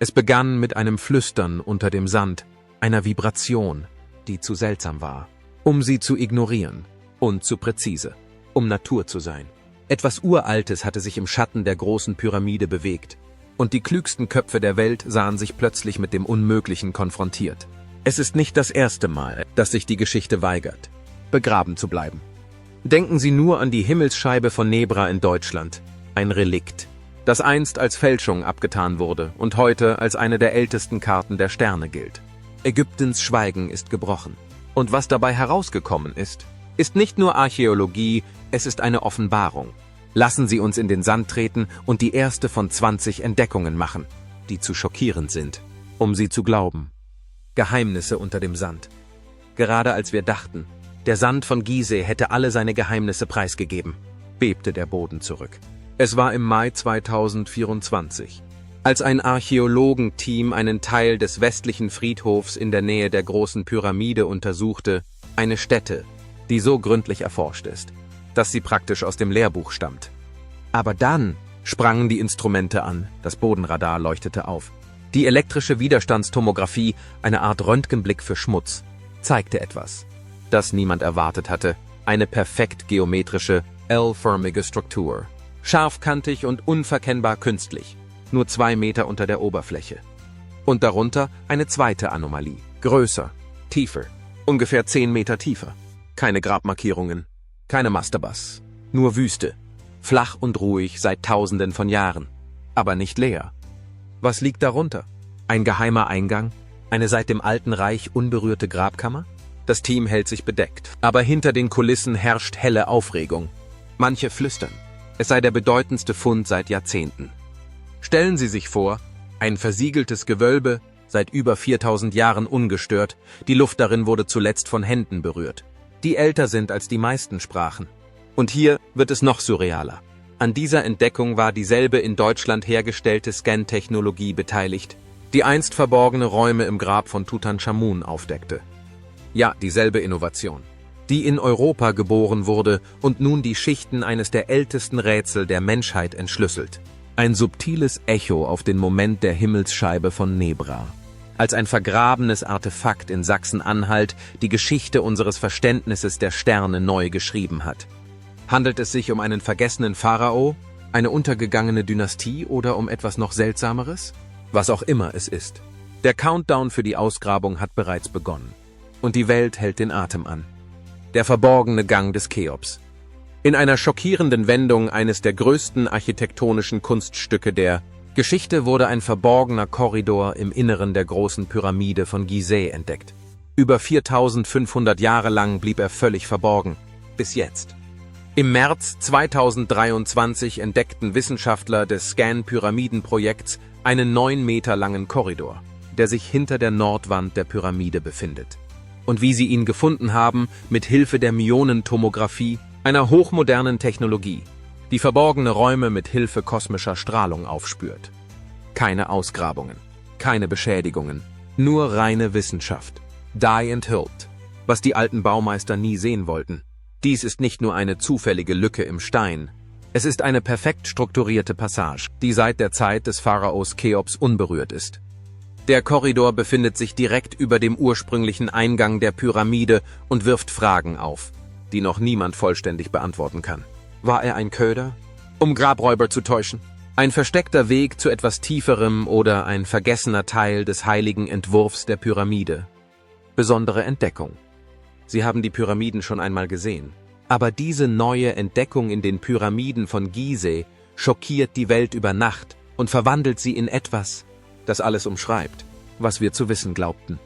Es begann mit einem Flüstern unter dem Sand, einer Vibration, die zu seltsam war, um sie zu ignorieren, und zu präzise, um Natur zu sein. Etwas Uraltes hatte sich im Schatten der großen Pyramide bewegt, und die klügsten Köpfe der Welt sahen sich plötzlich mit dem Unmöglichen konfrontiert. Es ist nicht das erste Mal, dass sich die Geschichte weigert, begraben zu bleiben. Denken Sie nur an die Himmelsscheibe von Nebra in Deutschland, ein Relikt, das einst als Fälschung abgetan wurde und heute als eine der ältesten Karten der Sterne gilt. Ägyptens Schweigen ist gebrochen. Und was dabei herausgekommen ist nicht nur Archäologie, es ist eine Offenbarung. Lassen Sie uns in den Sand treten und die erste von 20 Entdeckungen machen, die zu schockierend sind, um sie zu glauben. Geheimnisse unter dem Sand. Gerade als wir dachten, der Sand von Gizeh hätte alle seine Geheimnisse preisgegeben, bebte der Boden zurück. Es war im Mai 2024, als ein Archäologenteam einen Teil des westlichen Friedhofs in der Nähe der großen Pyramide untersuchte, eine Stätte, die so gründlich erforscht ist, dass sie praktisch aus dem Lehrbuch stammt. Aber dann sprangen die Instrumente an, das Bodenradar leuchtete auf. Die elektrische Widerstandstomographie, eine Art Röntgenblick für Schmutz, zeigte etwas, das niemand erwartet hatte, eine perfekt geometrische, L-förmige Struktur. Scharfkantig und unverkennbar künstlich, nur 2 Meter unter der Oberfläche. Und darunter eine zweite Anomalie, größer, tiefer, ungefähr 10 Meter tiefer. Keine Grabmarkierungen, keine Mastabas, nur Wüste, flach und ruhig seit Tausenden von Jahren, aber nicht leer. Was liegt darunter? Ein geheimer Eingang? Eine seit dem Alten Reich unberührte Grabkammer? Das Team hält sich bedeckt, aber hinter den Kulissen herrscht helle Aufregung. Manche flüstern, es sei der bedeutendste Fund seit Jahrzehnten. Stellen Sie sich vor, ein versiegeltes Gewölbe, seit über 4000 Jahren ungestört, die Luft darin wurde zuletzt von Händen berührt, die älter sind als die meisten Sprachen. Und hier wird es noch surrealer. An dieser Entdeckung war dieselbe in Deutschland hergestellte Scan-Technologie beteiligt, die einst verborgene Räume im Grab von Tutanchamun aufdeckte. Ja, dieselbe Innovation, die in Europa geboren wurde und nun die Schichten eines der ältesten Rätsel der Menschheit entschlüsselt. Ein subtiles Echo auf den Moment der Himmelsscheibe von Nebra. Als ein vergrabenes Artefakt in Sachsen-Anhalt die Geschichte unseres Verständnisses der Sterne neu geschrieben hat. Handelt es sich um einen vergessenen Pharao, eine untergegangene Dynastie oder um etwas noch Seltsameres? Was auch immer es ist. Der Countdown für die Ausgrabung hat bereits begonnen. Und die Welt hält den Atem an. Der verborgene Gang des Cheops. In einer schockierenden Wendung eines der größten architektonischen Kunststücke der Geschichte wurde ein verborgener Korridor im Inneren der großen Pyramide von Gizeh entdeckt. Über 4500 Jahre lang blieb er völlig verborgen. Bis jetzt. Im März 2023 entdeckten Wissenschaftler des Scan-Pyramidenprojekts einen 9 Meter langen Korridor, der sich hinter der Nordwand der Pyramide befindet. Und wie sie ihn gefunden haben, mit Hilfe der Myonentomographie, einer hochmodernen Technologie, die verborgene Räume mit Hilfe kosmischer Strahlung aufspürt. Keine Ausgrabungen, keine Beschädigungen, nur reine Wissenschaft. Die enthüllt, was die alten Baumeister nie sehen wollten. Dies ist nicht nur eine zufällige Lücke im Stein, es ist eine perfekt strukturierte Passage, die seit der Zeit des Pharaos Cheops unberührt ist. Der Korridor befindet sich direkt über dem ursprünglichen Eingang der Pyramide und wirft Fragen auf, die noch niemand vollständig beantworten kann. War er ein Köder, um Grabräuber zu täuschen? Ein versteckter Weg zu etwas Tieferem oder ein vergessener Teil des heiligen Entwurfs der Pyramide? Besondere Entdeckung. Sie haben die Pyramiden schon einmal gesehen. Aber diese neue Entdeckung in den Pyramiden von Gizeh schockiert die Welt über Nacht und verwandelt sie in etwas, das alles umschreibt, was wir zu wissen glaubten.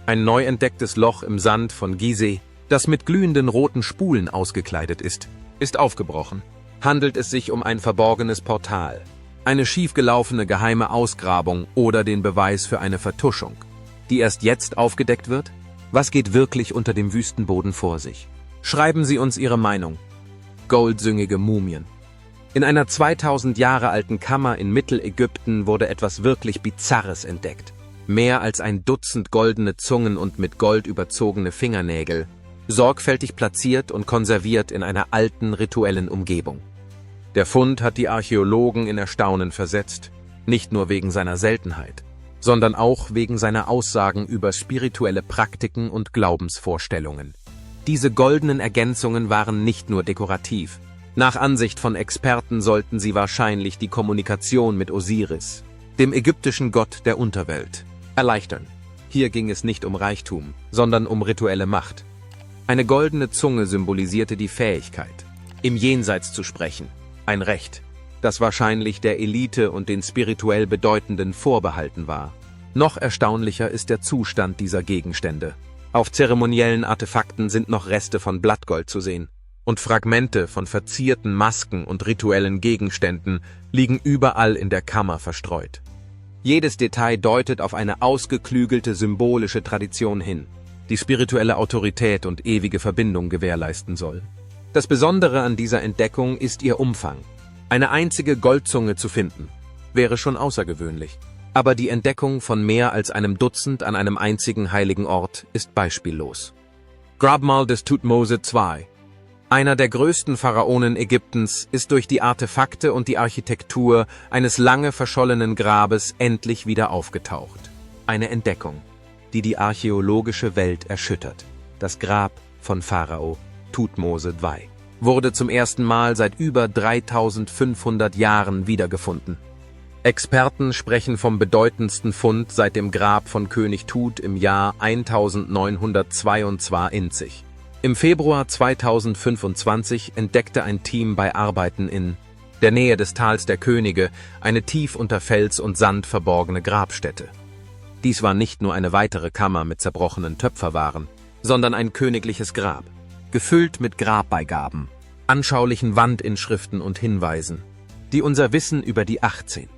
Ein neu entdecktes Loch im Sand von Gizeh, das mit glühenden roten Spulen ausgekleidet ist aufgebrochen. Handelt es sich um ein verborgenes Portal, eine schiefgelaufene geheime Ausgrabung oder den Beweis für eine Vertuschung, die erst jetzt aufgedeckt wird? Was geht wirklich unter dem Wüstenboden vor sich? Schreiben Sie uns Ihre Meinung. Goldsüngige Mumien. In einer 2000 Jahre alten Kammer in Mittelägypten wurde etwas wirklich Bizarres entdeckt. Mehr als ein Dutzend goldene Zungen und mit Gold überzogene Fingernägel, sorgfältig platziert und konserviert in einer alten rituellen Umgebung. Der Fund hat die Archäologen in Erstaunen versetzt Nicht nur wegen seiner Seltenheit, sondern auch wegen seiner Aussagen über spirituelle Praktiken und Glaubensvorstellungen. Diese goldenen Ergänzungen waren nicht nur dekorativ. Nach Ansicht von Experten sollten sie wahrscheinlich die Kommunikation mit Osiris, dem ägyptischen Gott der Unterwelt, erleichtern. Hier ging es nicht um Reichtum, sondern um rituelle Macht. Eine goldene Zunge symbolisierte die Fähigkeit, im Jenseits zu sprechen, ein Recht, das wahrscheinlich der Elite und den spirituell Bedeutenden vorbehalten war. Noch erstaunlicher ist der Zustand dieser Gegenstände. Auf zeremoniellen Artefakten sind noch Reste von Blattgold zu sehen, und Fragmente von verzierten Masken und rituellen Gegenständen liegen überall in der Kammer verstreut. Jedes Detail deutet auf eine ausgeklügelte symbolische Tradition hin, die spirituelle Autorität und ewige Verbindung gewährleisten soll. Das Besondere an dieser Entdeckung ist ihr Umfang. Eine einzige Goldzunge zu finden, wäre schon außergewöhnlich. Aber die Entdeckung von mehr als einem Dutzend an einem einzigen heiligen Ort ist beispiellos. Grabmal des Thutmose II. Einer der größten Pharaonen Ägyptens ist durch die Artefakte und die Architektur eines lange verschollenen Grabes endlich wieder aufgetaucht. Eine Entdeckung, die die archäologische Welt erschüttert. Das Grab von Pharao Thutmose II wurde zum ersten Mal seit über 3500 Jahren wiedergefunden. Experten sprechen vom bedeutendsten Fund seit dem Grab von König Tut im Jahr 1922. Im Februar 2025 entdeckte ein Team bei Arbeiten in der Nähe des Tals der Könige eine tief unter Fels und Sand verborgene Grabstätte. Dies war nicht nur eine weitere Kammer mit zerbrochenen Töpferwaren, sondern ein königliches Grab, gefüllt mit Grabbeigaben, anschaulichen Wandinschriften und Hinweisen, die unser Wissen über die 18.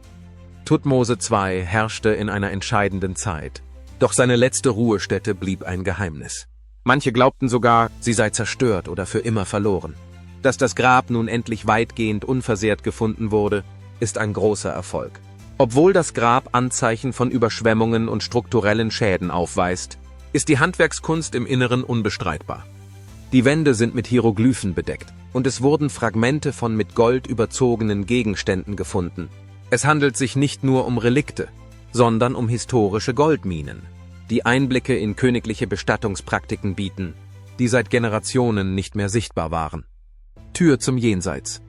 Thutmose II herrschte in einer entscheidenden Zeit, doch seine letzte Ruhestätte blieb ein Geheimnis. Manche glaubten sogar, sie sei zerstört oder für immer verloren. Dass das Grab nun endlich weitgehend unversehrt gefunden wurde, ist ein großer Erfolg. Obwohl das Grab Anzeichen von Überschwemmungen und strukturellen Schäden aufweist, ist die Handwerkskunst im Inneren unbestreitbar. Die Wände sind mit Hieroglyphen bedeckt und es wurden Fragmente von mit Gold überzogenen Gegenständen gefunden. Es handelt sich nicht nur um Relikte, sondern um historische Goldminen, die Einblicke in königliche Bestattungspraktiken bieten, die seit Generationen nicht mehr sichtbar waren. Tür zum Jenseits.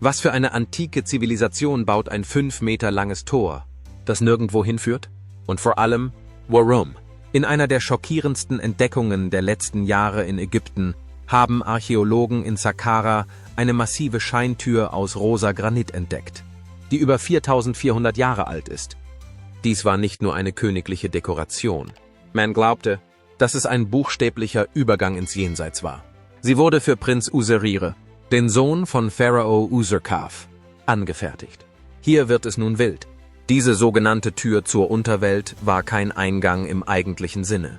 Was für eine antike Zivilisation baut ein 5 Meter langes Tor, das nirgendwo hinführt? Und vor allem, warum? In einer der schockierendsten Entdeckungen der letzten Jahre in Ägypten haben Archäologen in Saqqara eine massive Scheintür aus rosa Granit entdeckt, die über 4400 Jahre alt ist. Dies war nicht nur eine königliche Dekoration. Man glaubte, dass es ein buchstäblicher Übergang ins Jenseits war. Sie wurde für Prinz Userire, den Sohn von Pharao Userkaf, angefertigt. Hier wird es nun wild. Diese sogenannte Tür zur Unterwelt war kein Eingang im eigentlichen Sinne.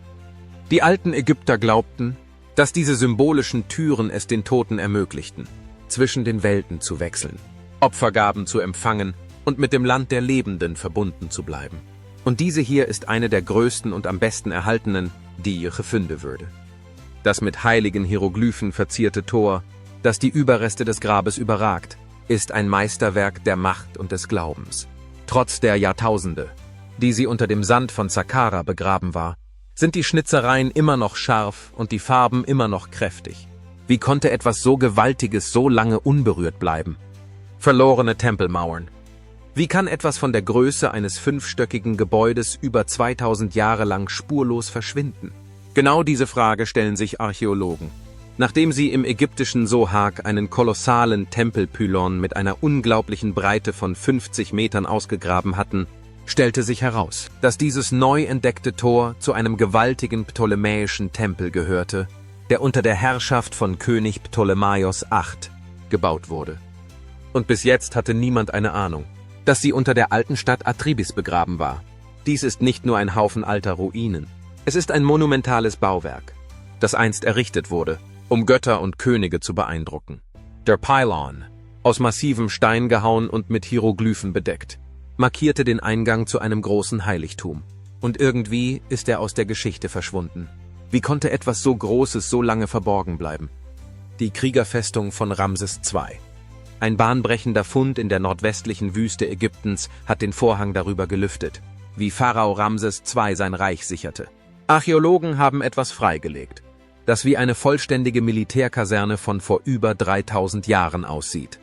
Die alten Ägypter glaubten, dass diese symbolischen Türen es den Toten ermöglichten, zwischen den Welten zu wechseln, Opfergaben zu empfangen und mit dem Land der Lebenden verbunden zu bleiben. Und diese hier ist eine der größten und am besten erhaltenen, die ihr gefunden würde. Das mit heiligen Hieroglyphen verzierte Tor, das die Überreste des Grabes überragt, ist ein Meisterwerk der Macht und des Glaubens. Trotz der Jahrtausende, die sie unter dem Sand von Saqqara begraben war, sind die Schnitzereien immer noch scharf und die Farben immer noch kräftig. Wie konnte etwas so Gewaltiges so lange unberührt bleiben? Verlorene Tempelmauern. Wie kann etwas von der Größe eines 5-stöckigen Gebäudes über 2000 Jahre lang spurlos verschwinden? Genau diese Frage stellen sich Archäologen. Nachdem sie im ägyptischen Sohag einen kolossalen Tempelpylon mit einer unglaublichen Breite von 50 Metern ausgegraben hatten, stellte sich heraus, dass dieses neu entdeckte Tor zu einem gewaltigen ptolemäischen Tempel gehörte, der unter der Herrschaft von König Ptolemaios VIII gebaut wurde. Und bis jetzt hatte niemand eine Ahnung, dass sie unter der alten Stadt Athribis begraben war. Dies ist nicht nur ein Haufen alter Ruinen. Es ist ein monumentales Bauwerk, das einst errichtet wurde, um Götter und Könige zu beeindrucken. Der Pylon, aus massivem Stein gehauen und mit Hieroglyphen bedeckt, markierte den Eingang zu einem großen Heiligtum. Und irgendwie ist er aus der Geschichte verschwunden. Wie konnte etwas so Großes so lange verborgen bleiben? Die Kriegerfestung von Ramses II. Ein bahnbrechender Fund in der nordwestlichen Wüste Ägyptens hat den Vorhang darüber gelüftet, wie Pharao Ramses II sein Reich sicherte. Archäologen haben etwas freigelegt, das wie eine vollständige Militärkaserne von vor über 3000 Jahren aussieht.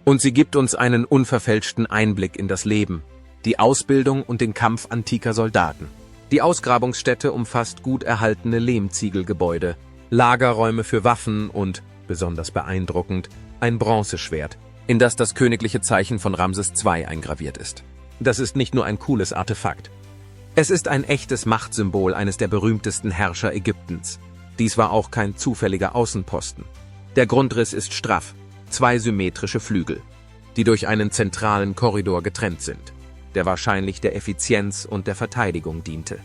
Und sie gibt uns einen unverfälschten Einblick in das Leben, die Ausbildung und den Kampf antiker Soldaten. Die Ausgrabungsstätte umfasst gut erhaltene Lehmziegelgebäude, Lagerräume für Waffen und, besonders beeindruckend, ein Bronzeschwert, in das das königliche Zeichen von Ramses II eingraviert ist. Das ist nicht nur ein cooles Artefakt. Es ist ein echtes Machtsymbol eines der berühmtesten Herrscher Ägyptens. Dies war auch kein zufälliger Außenposten. Der Grundriss ist straff, 2 symmetrische Flügel, die durch einen zentralen Korridor getrennt sind, der wahrscheinlich der Effizienz und der Verteidigung diente.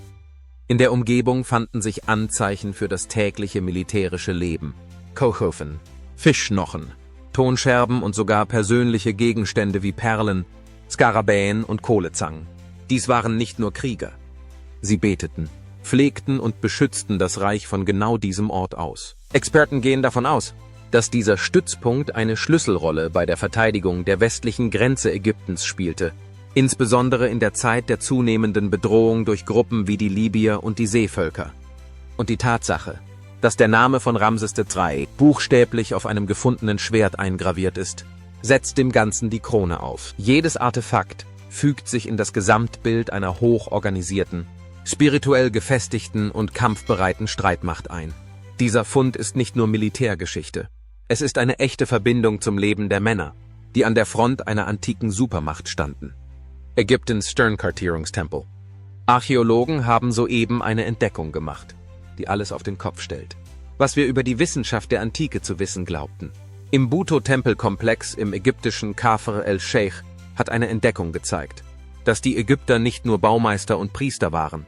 In der Umgebung fanden sich Anzeichen für das tägliche militärische Leben: Kochöfen, Fischknochen, Tonscherben und sogar persönliche Gegenstände wie Perlen, Skarabäen und Kohlezangen. Dies waren nicht nur Krieger. Sie beteten, pflegten und beschützten das Reich von genau diesem Ort aus. Experten gehen davon aus, dass dieser Stützpunkt eine Schlüsselrolle bei der Verteidigung der westlichen Grenze Ägyptens spielte, insbesondere in der Zeit der zunehmenden Bedrohung durch Gruppen wie die Libyer und die Seevölker. Und die Tatsache, dass der Name von Ramses III buchstäblich auf einem gefundenen Schwert eingraviert ist, setzt dem Ganzen die Krone auf. Jedes Artefakt fügt sich in das Gesamtbild einer hochorganisierten, spirituell gefestigten und kampfbereiten Streitmacht ein. Dieser Fund ist nicht nur Militärgeschichte. Es ist eine echte Verbindung zum Leben der Männer, die an der Front einer antiken Supermacht standen. Ägyptens Sternkartierungstempel. Archäologen haben soeben eine Entdeckung gemacht, die alles auf den Kopf stellt, was wir über die Wissenschaft der Antike zu wissen glaubten. Im Buto-Tempelkomplex im ägyptischen Kafr el-Sheikh hat eine Entdeckung gezeigt, dass die Ägypter nicht nur Baumeister und Priester waren.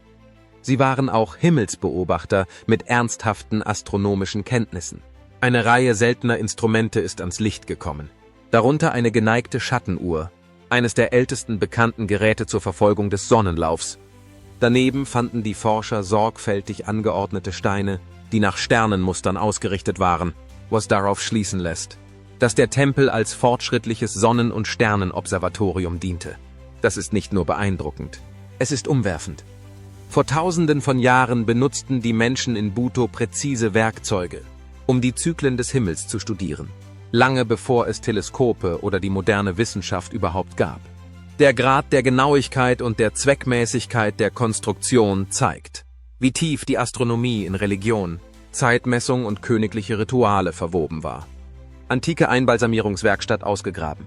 Sie waren auch Himmelsbeobachter mit ernsthaften astronomischen Kenntnissen. Eine Reihe seltener Instrumente ist ans Licht gekommen, darunter eine geneigte Schattenuhr, eines der ältesten bekannten Geräte zur Verfolgung des Sonnenlaufs. Daneben fanden die Forscher sorgfältig angeordnete Steine, die nach Sternenmustern ausgerichtet waren, was darauf schließen lässt, dass der Tempel als fortschrittliches Sonnen- und Sternenobservatorium diente. Das ist nicht nur beeindruckend, es ist umwerfend. Vor Tausenden von Jahren benutzten die Menschen in Buto präzise Werkzeuge, um die Zyklen des Himmels zu studieren, lange bevor es Teleskope oder die moderne Wissenschaft überhaupt gab. Der Grad der Genauigkeit und der Zweckmäßigkeit der Konstruktion zeigt, wie tief die Astronomie in Religion, Zeitmessung und königliche Rituale verwoben war. Antike Einbalsamierungswerkstatt ausgegraben.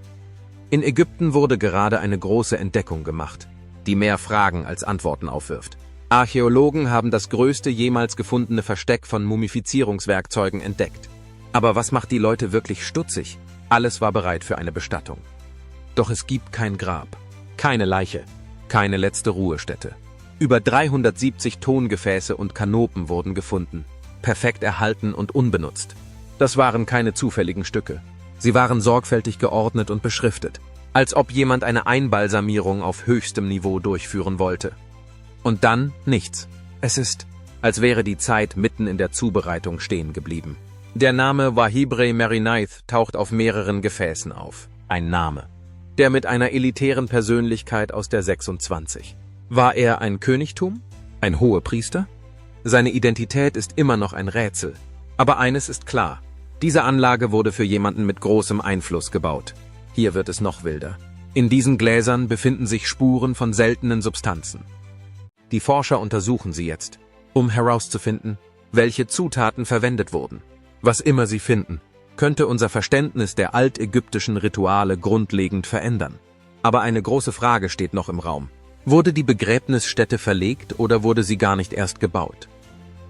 In Ägypten wurde gerade eine große Entdeckung gemacht, die mehr Fragen als Antworten aufwirft. Archäologen haben das größte jemals gefundene Versteck von Mumifizierungswerkzeugen entdeckt. Aber was macht die Leute wirklich stutzig? Alles war bereit für eine Bestattung. Doch es gibt kein Grab, keine Leiche, keine letzte Ruhestätte. Über 370 Tongefäße und Kanopen wurden gefunden, perfekt erhalten und unbenutzt. Das waren keine zufälligen Stücke. Sie waren sorgfältig geordnet und beschriftet, als ob jemand eine Einbalsamierung auf höchstem Niveau durchführen wollte. Und dann nichts. Es ist, als wäre die Zeit mitten in der Zubereitung stehen geblieben. Der Name Wahibre Merinaith taucht auf mehreren Gefäßen auf. Ein Name, der mit einer elitären Persönlichkeit aus der 26. War er ein Königtum? Ein Hohepriester? Seine Identität ist immer noch ein Rätsel. Aber eines ist klar: Diese Anlage wurde für jemanden mit großem Einfluss gebaut. Hier wird es noch wilder. In diesen Gläsern befinden sich Spuren von seltenen Substanzen. Die Forscher untersuchen sie jetzt, um herauszufinden, welche Zutaten verwendet wurden. Was immer sie finden, könnte unser Verständnis der altägyptischen Rituale grundlegend verändern. Aber eine große Frage steht noch im Raum. Wurde die Begräbnisstätte verlegt oder wurde sie gar nicht erst gebaut?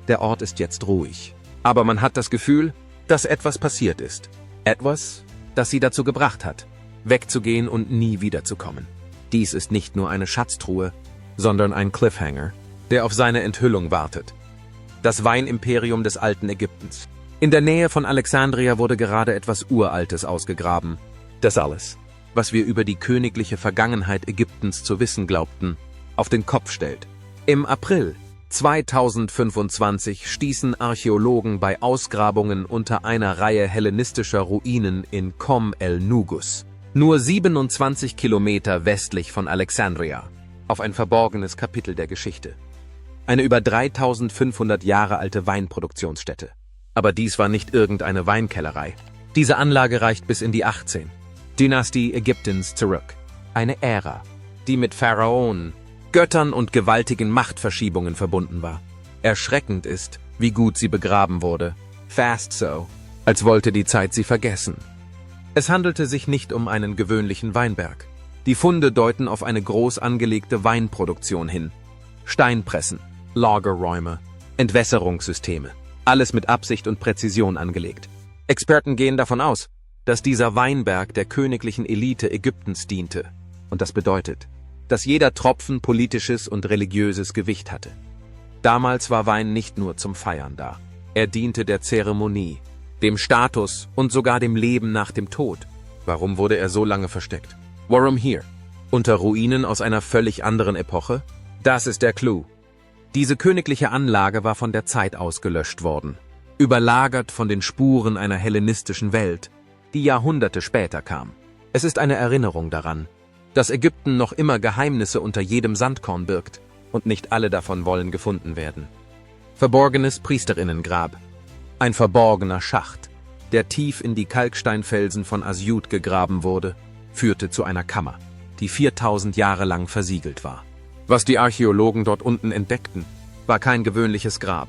Der Ort ist jetzt ruhig, aber man hat das Gefühl, dass etwas passiert ist. Etwas, das sie dazu gebracht hat, wegzugehen und nie wiederzukommen. Dies ist nicht nur eine Schatztruhe, sondern ein Cliffhanger, der auf seine Enthüllung wartet. Das Weinimperium des alten Ägyptens. In der Nähe von Alexandria wurde gerade etwas Uraltes ausgegraben. Das alles, was wir über die königliche Vergangenheit Ägyptens zu wissen glaubten, auf den Kopf stellt. Im April 2025 stießen Archäologen bei Ausgrabungen unter einer Reihe hellenistischer Ruinen in Qom el-Nugus, nur 27 Kilometer westlich von Alexandria, auf ein verborgenes Kapitel der Geschichte. Eine über 3500 Jahre alte Weinproduktionsstätte. Aber dies war nicht irgendeine Weinkellerei. Diese Anlage reicht bis in die 18. Dynastie Ägyptens zurück. Eine Ära, die mit Pharaonen, Göttern und gewaltigen Machtverschiebungen verbunden war. Erschreckend ist, wie gut sie begraben wurde. Fast so, als wollte die Zeit sie vergessen. Es handelte sich nicht um einen gewöhnlichen Weinberg. Die Funde deuten auf eine groß angelegte Weinproduktion hin. Steinpressen, Lagerräume, Entwässerungssysteme. Alles mit Absicht und Präzision angelegt. Experten gehen davon aus, dass dieser Weinberg der königlichen Elite Ägyptens diente. Und das bedeutet, dass jeder Tropfen politisches und religiöses Gewicht hatte. Damals war Wein nicht nur zum Feiern da. Er diente der Zeremonie, dem Status und sogar dem Leben nach dem Tod. Warum wurde er so lange versteckt? Warum hier? Unter Ruinen aus einer völlig anderen Epoche? Das ist der Clou. Diese königliche Anlage war von der Zeit ausgelöscht worden, überlagert von den Spuren einer hellenistischen Welt, die Jahrhunderte später kam. Es ist eine Erinnerung daran, dass Ägypten noch immer Geheimnisse unter jedem Sandkorn birgt und nicht alle davon wollen gefunden werden. Verborgenes Priesterinnengrab. Ein verborgener Schacht, der tief in die Kalksteinfelsen von Asyut gegraben wurde, führte zu einer Kammer, die 4000 Jahre lang versiegelt war. Was die Archäologen dort unten entdeckten, war kein gewöhnliches Grab.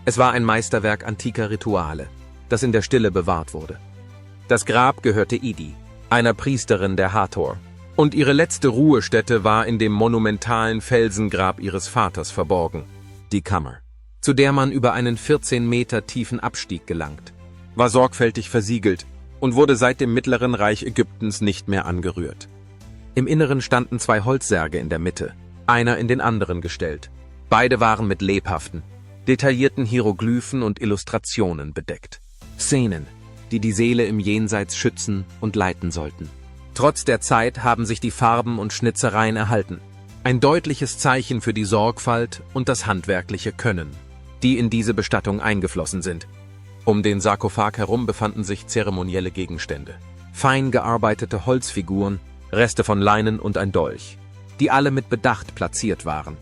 Es war ein Meisterwerk antiker Rituale, das in der Stille bewahrt wurde. Das Grab gehörte Idi, einer Priesterin der Hathor, und ihre letzte Ruhestätte war in dem monumentalen Felsengrab ihres Vaters verborgen, die Kammer, zu der man über einen 14 Meter tiefen Abstieg gelangt, war sorgfältig versiegelt und wurde seit dem Mittleren Reich Ägyptens nicht mehr angerührt. Im Inneren standen 2 Holzsärge in der Mitte, einer in den anderen gestellt. Beide waren mit lebhaften, detaillierten Hieroglyphen und Illustrationen bedeckt. Szenen, die die Seele im Jenseits schützen und leiten sollten. Trotz der Zeit haben sich die Farben und Schnitzereien erhalten. Ein deutliches Zeichen für die Sorgfalt und das handwerkliche Können, die in diese Bestattung eingeflossen sind. Um den Sarkophag herum befanden sich zeremonielle Gegenstände. Fein gearbeitete Holzfiguren, Reste von Leinen und ein Dolch, die alle mit Bedacht platziert waren.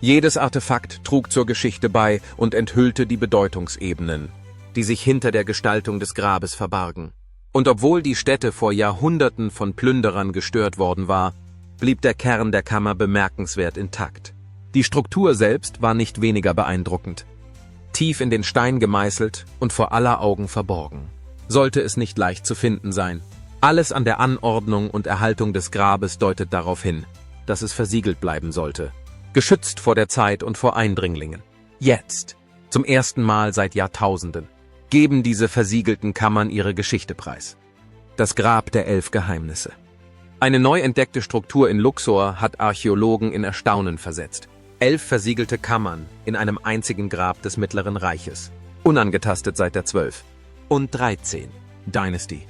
Jedes Artefakt trug zur Geschichte bei und enthüllte die Bedeutungsebenen, die sich hinter der Gestaltung des Grabes verbargen. Und obwohl die Stätte vor Jahrhunderten von Plünderern gestört worden war, blieb der Kern der Kammer bemerkenswert intakt. Die Struktur selbst war nicht weniger beeindruckend. Tief in den Stein gemeißelt und vor aller Augen verborgen. Sollte es nicht leicht zu finden sein. Alles an der Anordnung und Erhaltung des Grabes deutet darauf hin, dass es versiegelt bleiben sollte. Geschützt vor der Zeit und vor Eindringlingen. Jetzt, zum ersten Mal seit Jahrtausenden, geben diese versiegelten Kammern ihre Geschichte preis. Das Grab der 11 Geheimnisse. Eine neu entdeckte Struktur in Luxor hat Archäologen in Erstaunen versetzt. 11 versiegelte Kammern in einem einzigen Grab des Mittleren Reiches. Unangetastet seit der 12. und 13. Dynasty.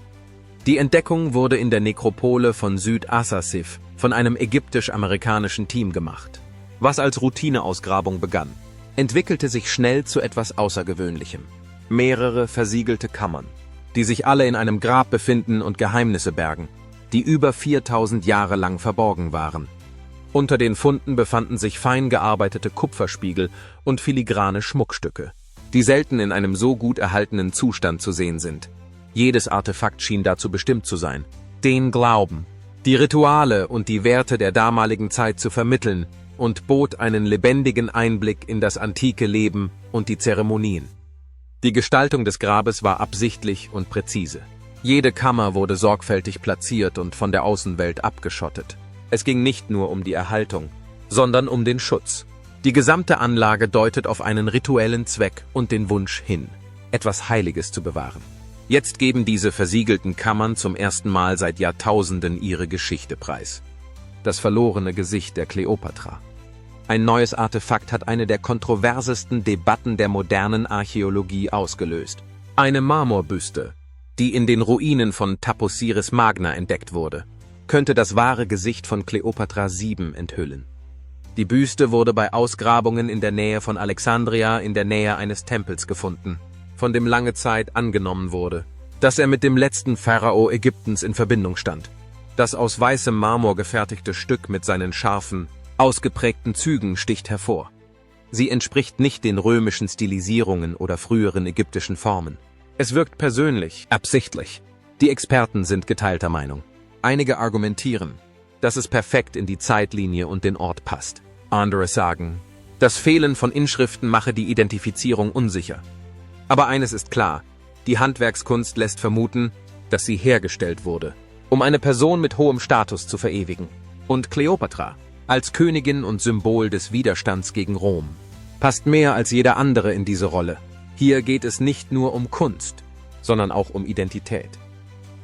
Die Entdeckung wurde in der Nekropole von Süd-Assasif von einem ägyptisch-amerikanischen Team gemacht. Was als Routineausgrabung begann, entwickelte sich schnell zu etwas Außergewöhnlichem. Mehrere versiegelte Kammern, die sich alle in einem Grab befinden und Geheimnisse bergen, die über 4000 Jahre lang verborgen waren. Unter den Funden befanden sich fein gearbeitete Kupferspiegel und filigrane Schmuckstücke, die selten in einem so gut erhaltenen Zustand zu sehen sind. Jedes Artefakt schien dazu bestimmt zu sein, den Glauben, die Rituale und die Werte der damaligen Zeit zu vermitteln und bot einen lebendigen Einblick in das antike Leben und die Zeremonien. Die Gestaltung des Grabes war absichtlich und präzise. Jede Kammer wurde sorgfältig platziert und von der Außenwelt abgeschottet. Es ging nicht nur um die Erhaltung, sondern um den Schutz. Die gesamte Anlage deutet auf einen rituellen Zweck und den Wunsch hin, etwas Heiliges zu bewahren. Jetzt geben diese versiegelten Kammern zum ersten Mal seit Jahrtausenden ihre Geschichte preis. Das verlorene Gesicht der Kleopatra. Ein neues Artefakt hat eine der kontroversesten Debatten der modernen Archäologie ausgelöst. Eine Marmorbüste, die in den Ruinen von Taposiris Magna entdeckt wurde, könnte das wahre Gesicht von Kleopatra VII enthüllen. Die Büste wurde bei Ausgrabungen in der Nähe von Alexandria in der Nähe eines Tempels gefunden, von dem lange Zeit angenommen wurde, dass er mit dem letzten Pharao Ägyptens in Verbindung stand. Das aus weißem Marmor gefertigte Stück mit seinen scharfen, ausgeprägten Zügen sticht hervor. Sie entspricht nicht den römischen Stilisierungen oder früheren ägyptischen Formen. Es wirkt persönlich, absichtlich. Die Experten sind geteilter Meinung. Einige argumentieren, dass es perfekt in die Zeitlinie und den Ort passt. Andere sagen, das Fehlen von Inschriften mache die Identifizierung unsicher. Aber eines ist klar, die Handwerkskunst lässt vermuten, dass sie hergestellt wurde, um eine Person mit hohem Status zu verewigen. Und Kleopatra, als Königin und Symbol des Widerstands gegen Rom, passt mehr als jeder andere in diese Rolle. Hier geht es nicht nur um Kunst, sondern auch um Identität.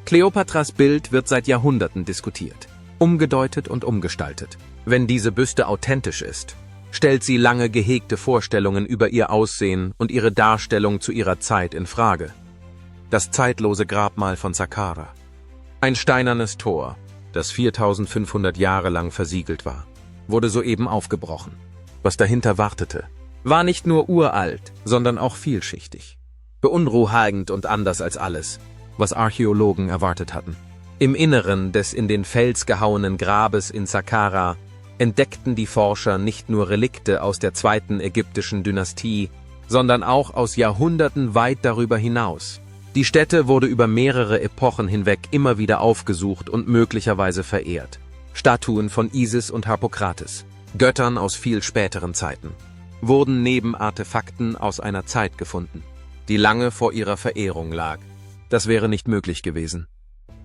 Kleopatras Bild wird seit Jahrhunderten diskutiert, umgedeutet und umgestaltet. Wenn diese Büste authentisch ist, stellt sie lange gehegte Vorstellungen über ihr Aussehen und ihre Darstellung zu ihrer Zeit in Frage. Das zeitlose Grabmal von Saqqara. Ein steinernes Tor, das 4500 Jahre lang versiegelt war, wurde soeben aufgebrochen. Was dahinter wartete, war nicht nur uralt, sondern auch vielschichtig. Beunruhigend und anders als alles, was Archäologen erwartet hatten. Im Inneren des in den Fels gehauenen Grabes in Saqqara entdeckten die Forscher nicht nur Relikte aus der zweiten ägyptischen Dynastie, sondern auch aus Jahrhunderten weit darüber hinaus. Die Stätte wurde über mehrere Epochen hinweg immer wieder aufgesucht und möglicherweise verehrt. Statuen von Isis und Harpokrates, Göttern aus viel späteren Zeiten, wurden neben Artefakten aus einer Zeit gefunden, die lange vor ihrer Verehrung lag. Das wäre nicht möglich gewesen.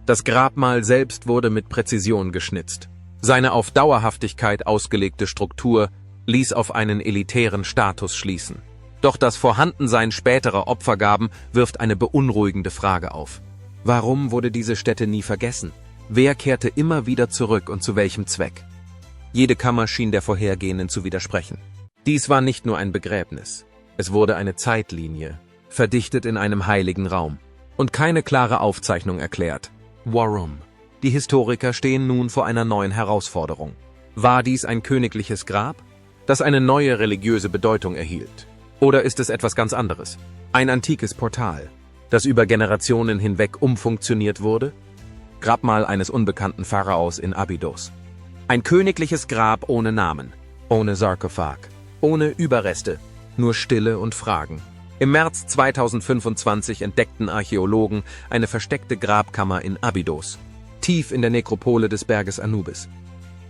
Das Grabmal selbst wurde mit Präzision geschnitzt. Seine auf Dauerhaftigkeit ausgelegte Struktur ließ auf einen elitären Status schließen. Doch das Vorhandensein späterer Opfergaben wirft eine beunruhigende Frage auf. Warum wurde diese Stätte nie vergessen? Wer kehrte immer wieder zurück und zu welchem Zweck? Jede Kammer schien der vorhergehenden zu widersprechen. Dies war nicht nur ein Begräbnis. Es wurde eine Zeitlinie, verdichtet in einem heiligen Raum. Und keine klare Aufzeichnung erklärt. Warum? Die Historiker stehen nun vor einer neuen Herausforderung. War dies ein königliches Grab, das eine neue religiöse Bedeutung erhielt? Oder ist es etwas ganz anderes? Ein antikes Portal, das über Generationen hinweg umfunktioniert wurde? Grabmal eines unbekannten Pharaos in Abydos. Ein königliches Grab ohne Namen, ohne Sarkophag, ohne Überreste, nur Stille und Fragen. Im März 2025 entdeckten Archäologen eine versteckte Grabkammer in Abydos, tief in der Nekropole des Berges Anubis.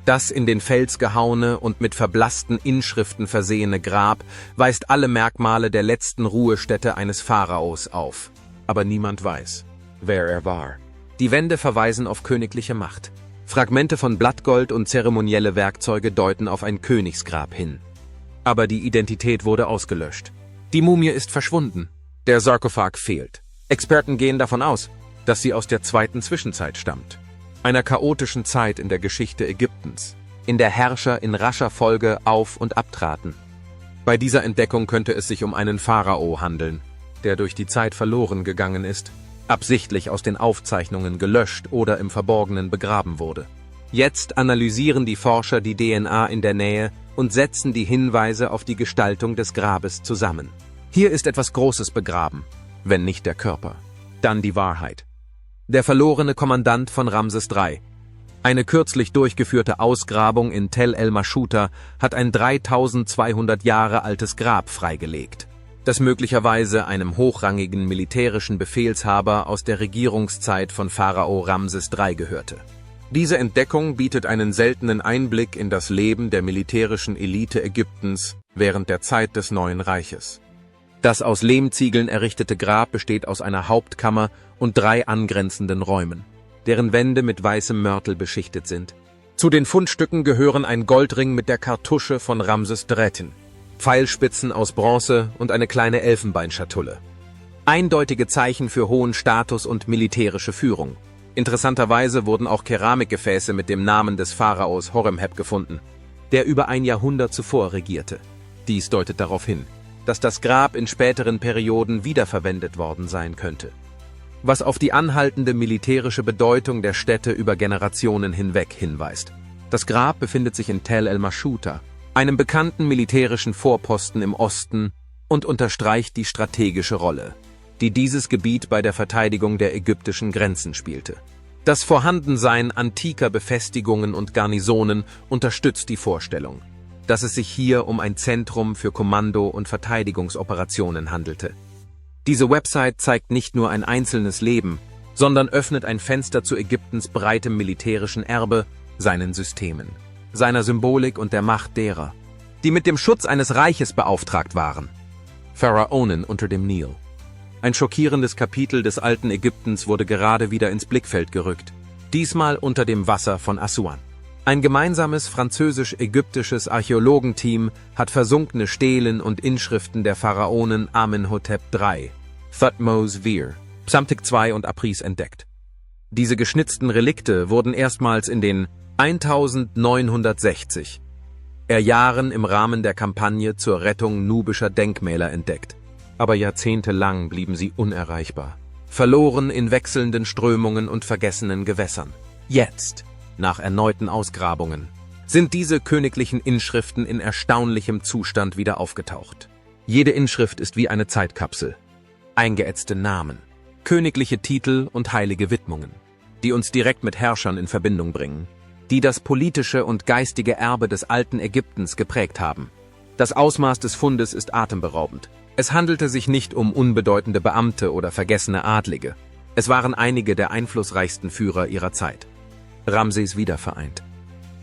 Das in den Fels gehauene und mit verblassten Inschriften versehene Grab weist alle Merkmale der letzten Ruhestätte eines Pharaos auf. Aber niemand weiß, wer er war. Die Wände verweisen auf königliche Macht. Fragmente von Blattgold und zeremonielle Werkzeuge deuten auf ein Königsgrab hin. Aber die Identität wurde ausgelöscht. Die Mumie ist verschwunden. Der Sarkophag fehlt. Experten gehen davon aus, dass sie aus der zweiten Zwischenzeit stammt. Einer chaotischen Zeit in der Geschichte Ägyptens, in der Herrscher in rascher Folge auf- und abtraten. Bei dieser Entdeckung könnte es sich um einen Pharao handeln, der durch die Zeit verloren gegangen ist, absichtlich aus den Aufzeichnungen gelöscht oder im Verborgenen begraben wurde. Jetzt analysieren die Forscher die DNA in der Nähe und setzen die Hinweise auf die Gestaltung des Grabes zusammen. Hier ist etwas Großes begraben, wenn nicht der Körper, dann die Wahrheit. Der verlorene Kommandant von Ramses III. Eine kürzlich durchgeführte Ausgrabung in Tell el-Mashuta hat ein 3200 Jahre altes Grab freigelegt, das möglicherweise einem hochrangigen militärischen Befehlshaber aus der Regierungszeit von Pharao Ramses III gehörte. Diese Entdeckung bietet einen seltenen Einblick in das Leben der militärischen Elite Ägyptens während der Zeit des Neuen Reiches. Das aus Lehmziegeln errichtete Grab besteht aus einer Hauptkammer und 3 angrenzenden Räumen, deren Wände mit weißem Mörtel beschichtet sind. Zu den Fundstücken gehören ein Goldring mit der Kartusche von Ramses III., Pfeilspitzen aus Bronze und eine kleine Elfenbeinschatulle. Eindeutige Zeichen für hohen Status und militärische Führung. Interessanterweise wurden auch Keramikgefäße mit dem Namen des Pharaos Horemheb gefunden, der über ein Jahrhundert zuvor regierte. Dies deutet darauf hin, dass das Grab in späteren Perioden wiederverwendet worden sein könnte, was auf die anhaltende militärische Bedeutung der Stätte über Generationen hinweg hinweist. Das Grab befindet sich in Tell el-Mashuta, einem bekannten militärischen Vorposten im Osten, und unterstreicht die strategische Rolle, die dieses Gebiet bei der Verteidigung der ägyptischen Grenzen spielte. Das Vorhandensein antiker Befestigungen und Garnisonen unterstützt die Vorstellung, dass es sich hier um ein Zentrum für Kommando- und Verteidigungsoperationen handelte. Diese Website zeigt nicht nur ein einzelnes Leben, sondern öffnet ein Fenster zu Ägyptens breitem militärischen Erbe, seinen Systemen, seiner Symbolik und der Macht derer, die mit dem Schutz eines Reiches beauftragt waren. Pharaonen unter dem Nil. Ein schockierendes Kapitel des alten Ägyptens wurde gerade wieder ins Blickfeld gerückt, diesmal unter dem Wasser von Assuan. Ein gemeinsames französisch-ägyptisches Archäologenteam hat versunkene Stelen und Inschriften der Pharaonen Amenhotep III, Thutmose IV, Psamtik II und Apries entdeckt. Diese geschnitzten Relikte wurden erstmals in den 1960er Jahren im Rahmen der Kampagne zur Rettung nubischer Denkmäler entdeckt. Aber jahrzehntelang blieben sie unerreichbar, verloren in wechselnden Strömungen und vergessenen Gewässern. Jetzt, nach erneuten Ausgrabungen, sind diese königlichen Inschriften in erstaunlichem Zustand wieder aufgetaucht. Jede Inschrift ist wie eine Zeitkapsel. Eingeätzte Namen, königliche Titel und heilige Widmungen, die uns direkt mit Herrschern in Verbindung bringen, die das politische und geistige Erbe des alten Ägyptens geprägt haben. Das Ausmaß des Fundes ist atemberaubend. Es handelte sich nicht um unbedeutende Beamte oder vergessene Adlige. Es waren einige der einflussreichsten Führer ihrer Zeit. Ramses wiedervereint.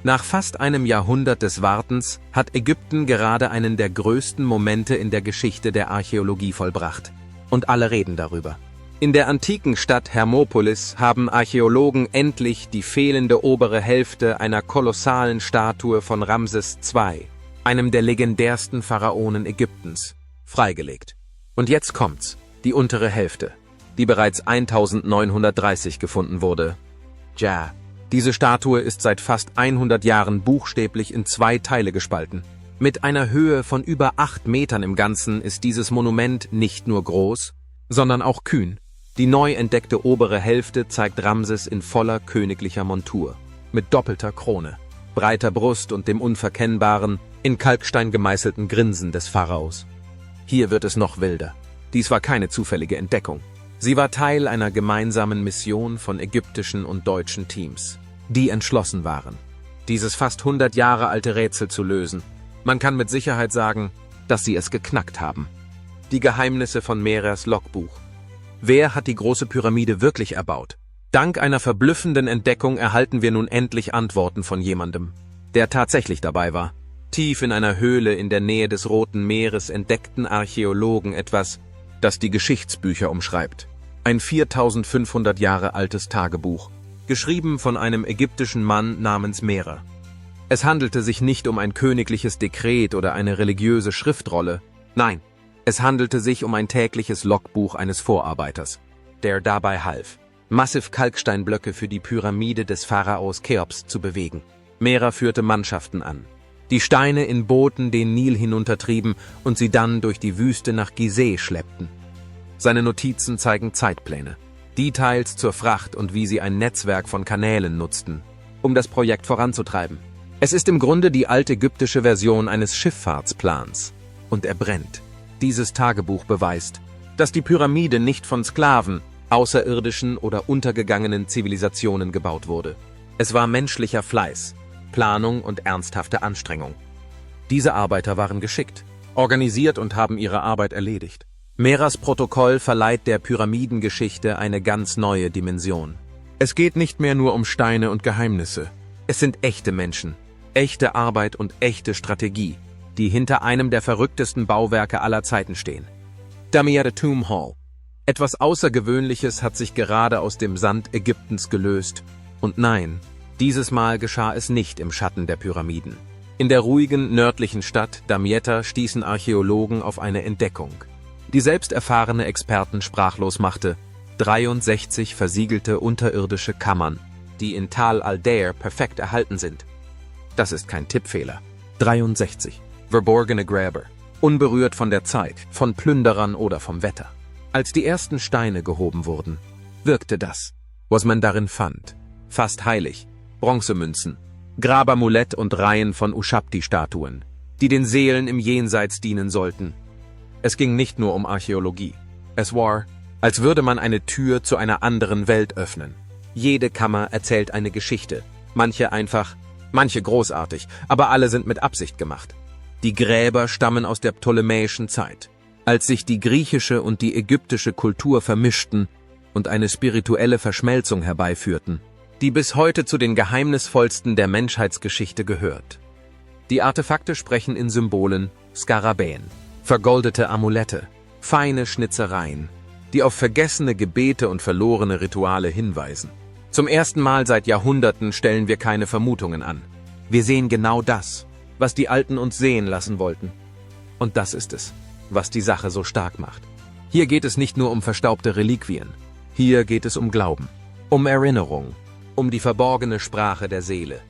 Nach fast einem Jahrhundert des Wartens hat Ägypten gerade einen der größten Momente in der Geschichte der Archäologie vollbracht. Und alle reden darüber. In der antiken Stadt Hermopolis haben Archäologen endlich die fehlende obere Hälfte einer kolossalen Statue von Ramses II, einem der legendärsten Pharaonen Ägyptens, freigelegt. Und jetzt kommt's, die untere Hälfte, die bereits 1930 gefunden wurde. Ja, diese Statue ist seit fast 100 Jahren buchstäblich in 2 Teile gespalten. Mit einer Höhe von über 8 Metern im Ganzen ist dieses Monument nicht nur groß, sondern auch kühn. Die neu entdeckte obere Hälfte zeigt Ramses in voller königlicher Montur, mit doppelter Krone, breiter Brust und dem unverkennbaren, in Kalkstein gemeißelten Grinsen des Pharaos. Hier wird es noch wilder. Dies war keine zufällige Entdeckung. Sie war Teil einer gemeinsamen Mission von ägyptischen und deutschen Teams, die entschlossen waren, dieses fast 100 Jahre alte Rätsel zu lösen. Man kann mit Sicherheit sagen, dass sie es geknackt haben. Die Geheimnisse von Merers Logbuch. Wer hat die große Pyramide wirklich erbaut? Dank einer verblüffenden Entdeckung erhalten wir nun endlich Antworten von jemandem, der tatsächlich dabei war. Tief in einer Höhle in der Nähe des Roten Meeres entdeckten Archäologen etwas, das die Geschichtsbücher umschreibt. Ein 4500 Jahre altes Tagebuch, geschrieben von einem ägyptischen Mann namens Merer. Es handelte sich nicht um ein königliches Dekret oder eine religiöse Schriftrolle. Nein, es handelte sich um ein tägliches Logbuch eines Vorarbeiters, der dabei half, massiv Kalksteinblöcke für die Pyramide des Pharaos Cheops zu bewegen. Merer führte Mannschaften an, die Steine in Booten den Nil hinuntertrieben und sie dann durch die Wüste nach Gizeh schleppten. Seine Notizen zeigen Zeitpläne, Details zur Fracht und wie sie ein Netzwerk von Kanälen nutzten, um das Projekt voranzutreiben. Es ist im Grunde die altägyptische Version eines Schifffahrtsplans. Und er brennt. Dieses Tagebuch beweist, dass die Pyramide nicht von Sklaven, außerirdischen oder untergegangenen Zivilisationen gebaut wurde. Es war menschlicher Fleiß, Planung und ernsthafte Anstrengung. Diese Arbeiter waren geschickt, organisiert und haben ihre Arbeit erledigt. Merers Protokoll verleiht der Pyramidengeschichte eine ganz neue Dimension. Es geht nicht mehr nur um Steine und Geheimnisse. Es sind echte Menschen, echte Arbeit und echte Strategie, die hinter einem der verrücktesten Bauwerke aller Zeiten stehen. Damietta Tomb Hall. Etwas Außergewöhnliches hat sich gerade aus dem Sand Ägyptens gelöst. Und nein, dieses Mal geschah es nicht im Schatten der Pyramiden. In der ruhigen nördlichen Stadt Damietta stießen Archäologen auf eine Entdeckung, die selbst erfahrene Experten sprachlos machte: 63 versiegelte unterirdische Kammern, die in Tal al-Dair perfekt erhalten sind. Das ist kein Tippfehler. 63. Verborgene Gräber, unberührt von der Zeit, von Plünderern oder vom Wetter. Als die ersten Steine gehoben wurden, wirkte das, was man darin fand, fast heilig: Bronzemünzen, Grabamulett und Reihen von Ushabti-Statuen, die den Seelen im Jenseits dienen sollten. Es ging nicht nur um Archäologie. Es war, als würde man eine Tür zu einer anderen Welt öffnen. Jede Kammer erzählt eine Geschichte. Manche einfach, manche großartig, aber alle sind mit Absicht gemacht. Die Gräber stammen aus der ptolemäischen Zeit, als sich die griechische und die ägyptische Kultur vermischten und eine spirituelle Verschmelzung herbeiführten, die bis heute zu den geheimnisvollsten der Menschheitsgeschichte gehört. Die Artefakte sprechen in Symbolen, Skarabäen, vergoldete Amulette, feine Schnitzereien, die auf vergessene Gebete und verlorene Rituale hinweisen. Zum ersten Mal seit Jahrhunderten stellen wir keine Vermutungen an. Wir sehen genau das, was die Alten uns sehen lassen wollten. Und das ist es, was die Sache so stark macht. Hier geht es nicht nur um verstaubte Reliquien. Hier geht es um Glauben, um Erinnerung, um die verborgene Sprache der Seele.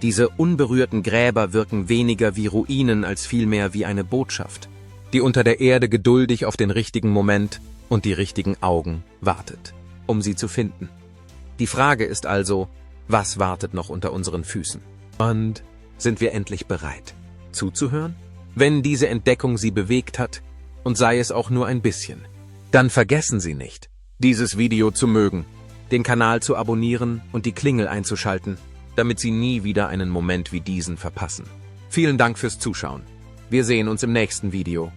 Diese unberührten Gräber wirken weniger wie Ruinen als vielmehr wie eine Botschaft, die unter der Erde geduldig auf den richtigen Moment und die richtigen Augen wartet, um sie zu finden. Die Frage ist also, was wartet noch unter unseren Füßen? Und sind wir endlich bereit, zuzuhören? Wenn diese Entdeckung Sie bewegt hat, und sei es auch nur ein bisschen, dann vergessen Sie nicht, dieses Video zu mögen, den Kanal zu abonnieren und die Klingel einzuschalten, damit Sie nie wieder einen Moment wie diesen verpassen. Vielen Dank fürs Zuschauen. Wir sehen uns im nächsten Video.